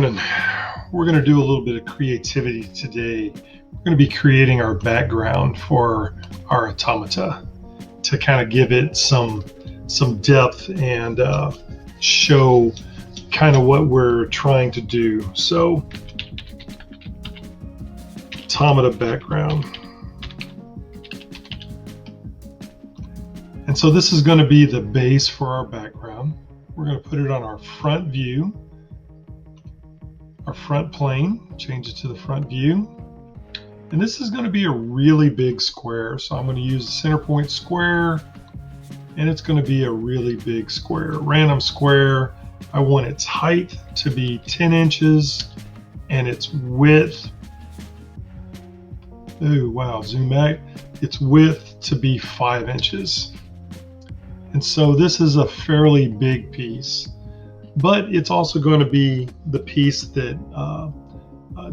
morning. We're going to do a little bit of creativity today. We're going to be creating our background for our automata to kind of give it some depth and show kind of what we're trying to do. So, Automata Background. And so this is going to be the base for our background. We're going to put it on our front view, our front plane, change it to the front view. And this is going to be a really big square. So I'm going to use the center point square, and it's going to be a really big square, random square. I want its height to be 10 inches and its width, oh wow, zoom back, its width to be 5 inches. And so this is a fairly big piece, but it's also going to be the piece that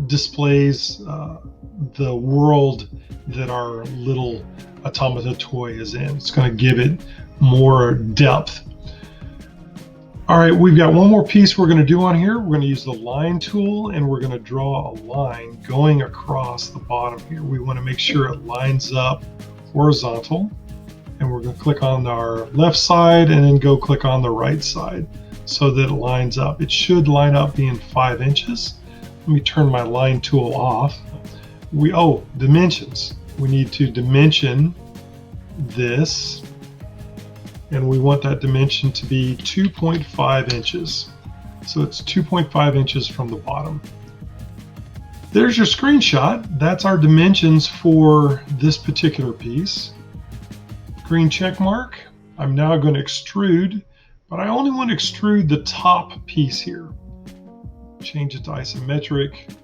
displays the world that our little automata toy is in. It's going to give it more depth. All right, we've got one more piece we're going to do on here. We're going to use the line tool, and we're going to draw a line going across the bottom here. We want to make sure it lines up horizontal. And we're going to click on our left side and then go click on the right side so that it lines up. It should line up being 5 inches. Let me turn my line tool off. Dimensions. We need to dimension this, and we want that dimension to be 2.5 inches. So it's 2.5 inches from the bottom. There's your screenshot. That's our dimensions for this particular piece. Green check mark. I'm now going to extrude, but I only want to extrude the top piece here. Change it to isometric.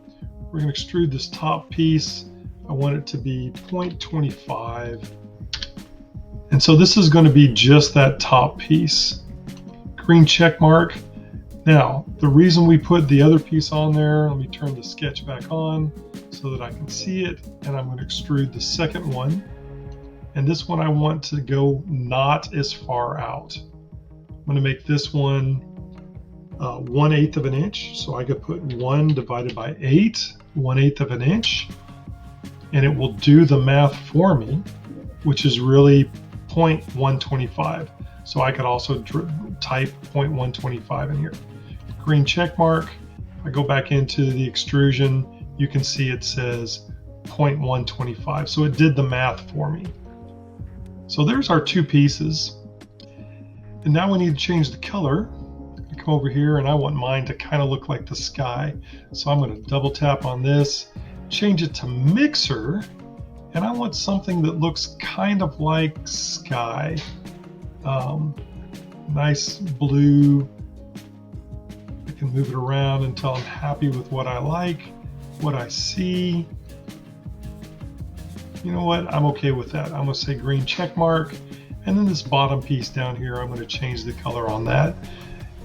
We're going to extrude this top piece. I want it to be 0.25. And so this is going to be just that top piece. Green check mark. Now, the reason we put the other piece on there, let me turn the sketch back on so that I can see it, and I'm going to extrude the second one. And this one I want to go not as far out. I'm going to make this one 1/8 of an inch. So I could put 1 divided by 8, 1/8 of an inch. And it will do the math for me, which is really 0.125. So I could also type 0.125 in here. Green check mark. If I go back into the extrusion, you can see it says 0.125. So it did the math for me. So there's our two pieces. And now we need to change the color. I come over here and I want mine to kind of look like the sky. So I'm going to double tap on this, change it to mixer, and I want something that looks kind of like sky. Nice blue. I can move it around until I'm happy with what I like, what I see. You know what, I'm okay with that. I'm going to say green check mark, and then this bottom piece down here, I'm going to change the color on that.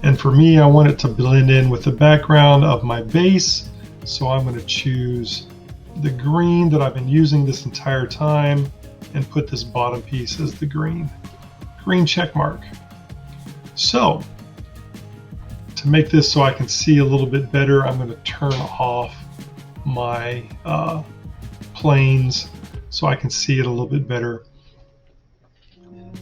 And for me, I want it to blend in with the background of my base, so I'm going to choose the green that I've been using this entire time and put this bottom piece as the green. Green check mark. So, to make this so I can see a little bit better, I'm going to turn off my planes so I can see it a little bit better.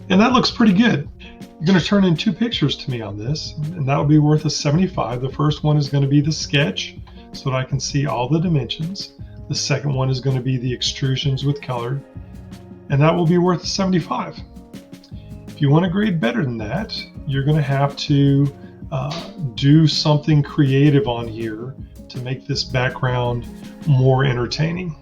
And that looks pretty good. You're going to turn in 2 pictures to me on this, and that will be worth a 75. The first one is going to be the sketch so that I can see all the dimensions. The second one is going to be the extrusions with colored, and that will be worth a 75. If you want to grade better than that, you're going to have to do something creative on here to make this background more entertaining.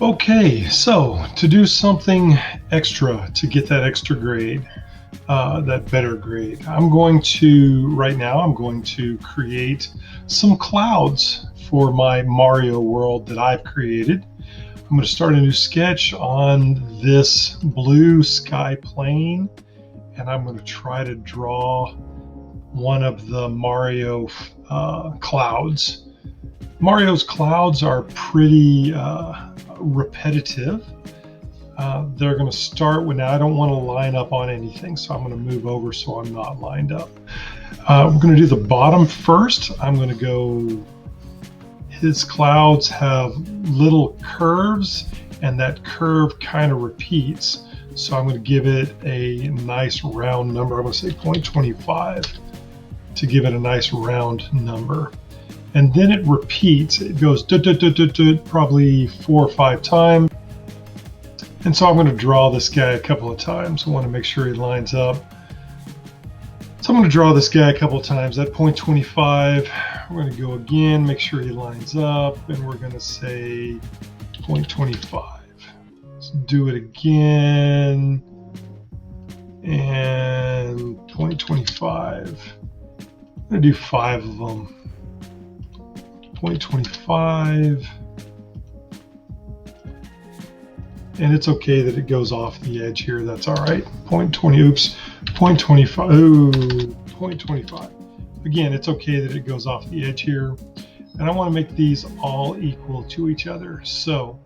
Okay, so to do something extra to get that extra grade, that better grade, right now I'm going to create some clouds for my Mario world that I've created. I'm going to start a new sketch on this blue sky plane, and I'm going to try to draw one of the Mario clouds. Mario's clouds are pretty repetitive. They're going to start with, now I don't want to line up on anything, so I'm going to move over so I'm not lined up. We're going to do the bottom first. I'm going to go, his clouds have little curves, and that curve kind of repeats. So I'm going to give it a nice round number. I'm going to say 0.25 to give it a nice round number. And then it repeats. It goes probably 4 or 5 times. And so I'm going to draw this guy a couple of times. I want to make sure he lines up. So I'm going to draw this guy a couple of times at 0.25. We're going to go again, make sure he lines up, and we're going to say 0.25. Let's do it again, and 0.25. I'm going to do 5 of them. 0.25. And it's okay that it goes off the edge here. That's all right. 0.20. Oops. 0.25. Ooh. 0.25. Again, it's okay that it goes off the edge here. And I want to make these all equal to each other. So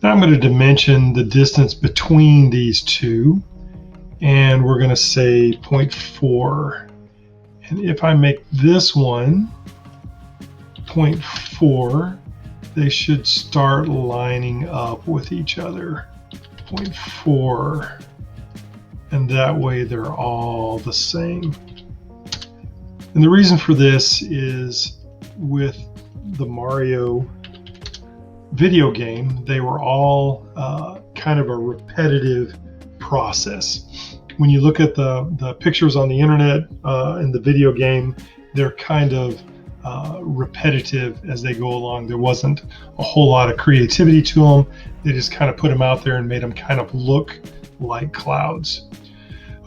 now I'm going to dimension the distance between these two. And we're going to say 0.4. And if I make this one 0.4, they should start lining up with each other. 0.4, and that way they're all the same. And the reason for this is with the Mario video game, they were all kind of a repetitive process. When you look at the pictures on the internet in the video game, they're kind of repetitive as they go along. There wasn't a whole lot of creativity to them. They just kind of put them out there and made them kind of look like clouds.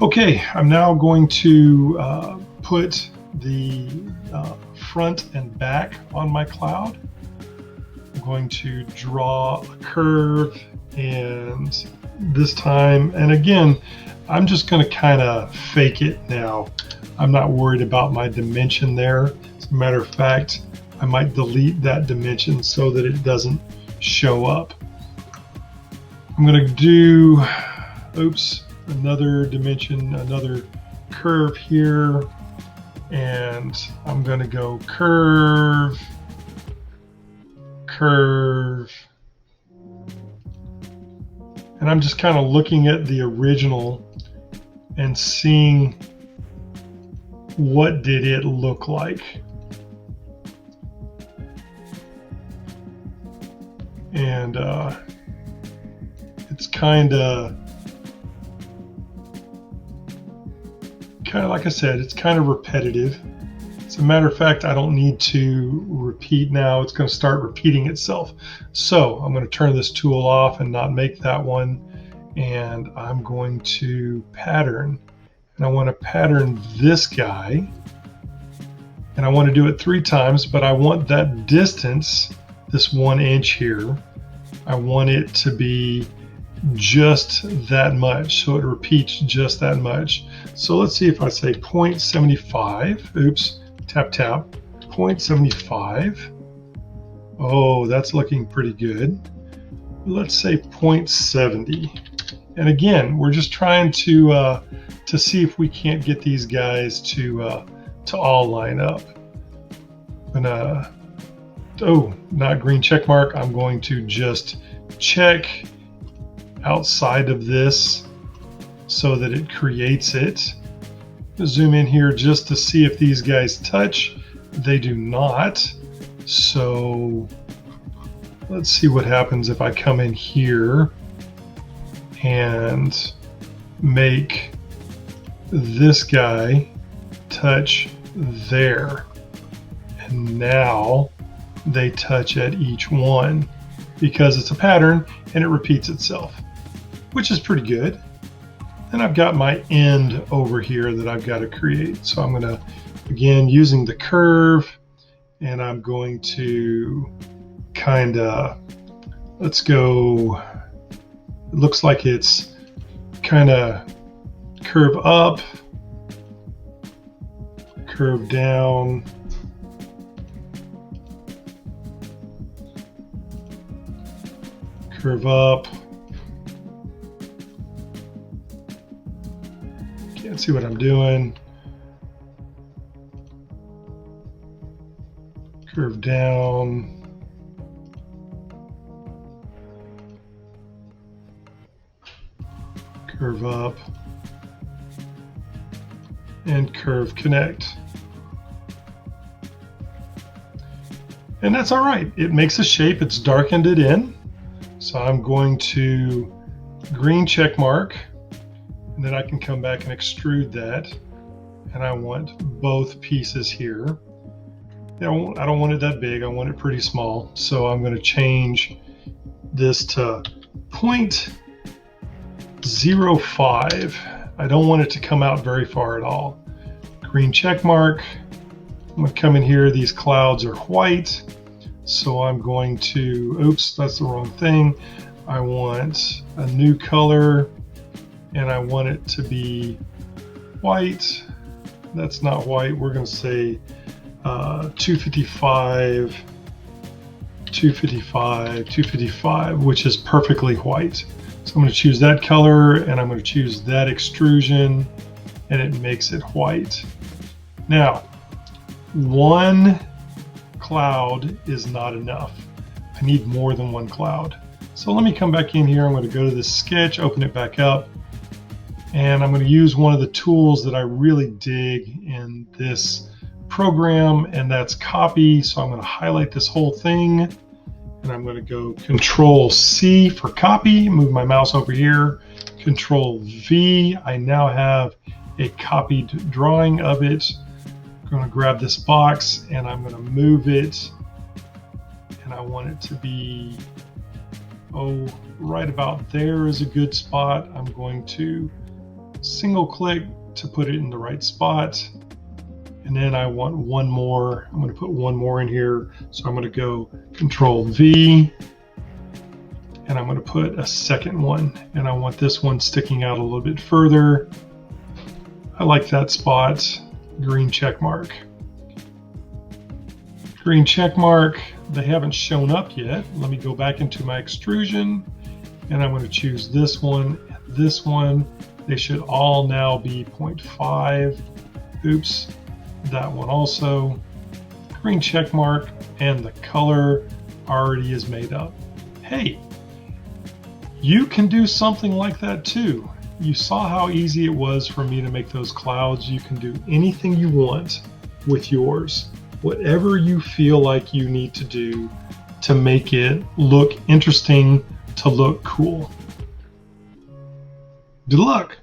Okay, I'm now going to put the front and back on my cloud. I'm going to draw a curve, and this time, and again, I'm just going to kind of fake it now. I'm not worried about my dimension there. As a matter of fact, I might delete that dimension so that it doesn't show up. I'm going to do, oops, another dimension, another curve here, and I'm going to go curve, curve, and I'm just kind of looking at the original and seeing what did it look like. And it's kind of like I said, it's kind of repetitive. As a matter of fact, I don't need to repeat now. It's going to start repeating itself. So I'm going to turn this tool off and not make that one. And I'm going to pattern. And I want to pattern this guy. And I want to do it 3 times, but I want that distance, this 1 inch here, I want it to be just that much. So it repeats just that much. So let's see if I say 0.75. Oops. Tap, tap, 0.75. Oh, that's looking pretty good. Let's say 0.70. And again, we're just trying to see if we can't get these guys to all line up. And oh, not green check mark. I'm going to just check outside of this so that it creates it. Zoom in here just to see if these guys touch. They do not. So let's see what happens if I come in here and make this guy touch there. And now they touch at each one because it's a pattern and it repeats itself, which is pretty good. And I've got my end over here that I've got to create. So I'm going to, again, using the curve, and I'm going to kind of, let's go, it looks like it's kind of curve up, curve down, curve up. Can't see what I'm doing. Curve down. Curve up. And curve connect. And that's all right. It makes a shape. It's darkened it in. So I'm going to green check mark, and then I can come back and extrude that. And I want both pieces here. I don't want it that big. I want it pretty small. So I'm going to change this to 0.05. I don't want it to come out very far at all. Green check mark. I'm going to come in here. These clouds are white. So I'm going to, oops, that's the wrong thing. I want a new color, and I want it to be white. That's not white. We're going to say 255, 255, 255, which is perfectly white. So I'm going to choose that color, and I'm going to choose that extrusion, and it makes it white. Now, one cloud is not enough. I need more than one cloud. So let me come back in here. I'm going to go to this sketch, open it back up, and I'm going to use one of the tools that I really dig in this program, and that's copy. So I'm going to highlight this whole thing, and I'm going to go Control C for copy, move my mouse over here, Control V. I now have a copied drawing of it. I'm going to grab this box, and I'm going to move it, and I want it to be, right about there is a good spot. I'm going to single click to put it in the right spot. And then I want one more. I'm going to put one more in here. So I'm going to go Control V, and I'm going to put a second one. And I want this one sticking out a little bit further. I like that spot. Green check mark. Green check mark. They haven't shown up yet. Let me go back into my extrusion, and I'm going to choose this one and this one. They should all now be 0.5. Oops. That one also. Green check mark, and the color already is made up. Hey, you can do something like that too. You saw how easy it was for me to make those clouds. You can do anything you want with yours, whatever you feel like you need to do to make it look interesting, to look cool. Good luck.